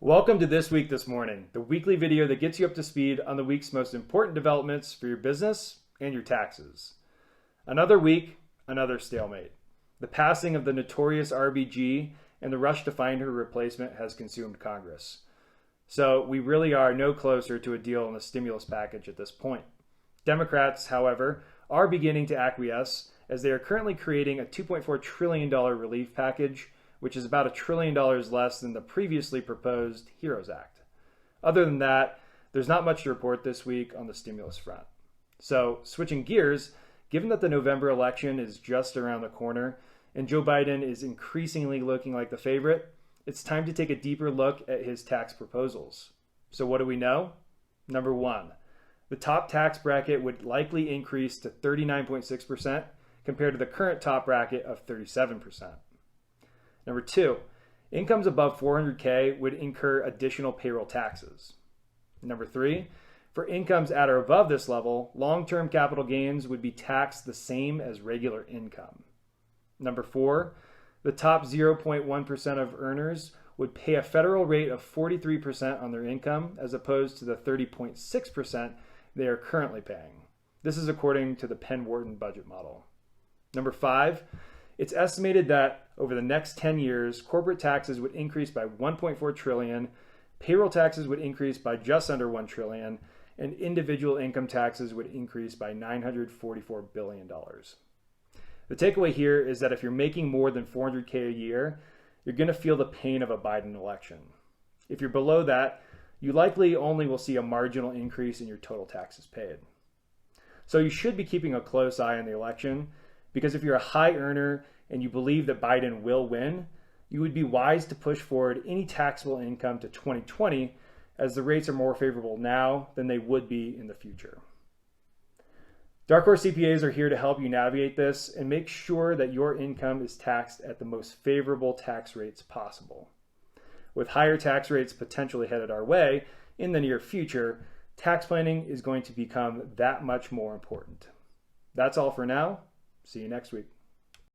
Welcome to This Week This Morning, the weekly video that gets you up to speed on the week's most important developments for your business and your taxes. Another week, another stalemate. The passing of the notorious RBG and the rush to find her replacement has consumed Congress. So we really are no closer to a deal on the stimulus package at this point. Democrats, however, are beginning to acquiesce as they are currently creating a $2.4 trillion relief package, which is about $1 trillion less than the previously proposed HEROES Act. Other than that, there's not much to report this week on the stimulus front. So, switching gears, given that the November election is just around the corner and Joe Biden is increasingly looking like the favorite, it's time to take a deeper look at his tax proposals. So what do we know? Number one, the top tax bracket would likely increase to 39.6% compared to the current top bracket of 37%. Number two, incomes above 400K would incur additional payroll taxes. Number three, for incomes at or above this level, long-term capital gains would be taxed the same as regular income. Number four, the top 0.1% of earners would pay a federal rate of 43% on their income as opposed to the 30.6% they are currently paying. This is according to the Penn-Wharton budget model. Number five, it's estimated that over the next 10 years, corporate taxes would increase by $1.4 trillion, payroll taxes would increase by just under $1 trillion, and individual income taxes would increase by $944 billion. The takeaway here is that if you're making more than 400K a year, you're going to feel the pain of a Biden election. If you're below that, you likely only will see a marginal increase in your total taxes paid. So you should be keeping a close eye on the election, because if you're a high earner and you believe that Biden will win, you would be wise to push forward any taxable income to 2020 as the rates are more favorable now than they would be in the future. Dark Horse CPAs are here to help you navigate this and make sure that your income is taxed at the most favorable tax rates possible. With higher tax rates potentially headed our way in the near future, tax planning is going to become that much more important. That's all for now. See you next week.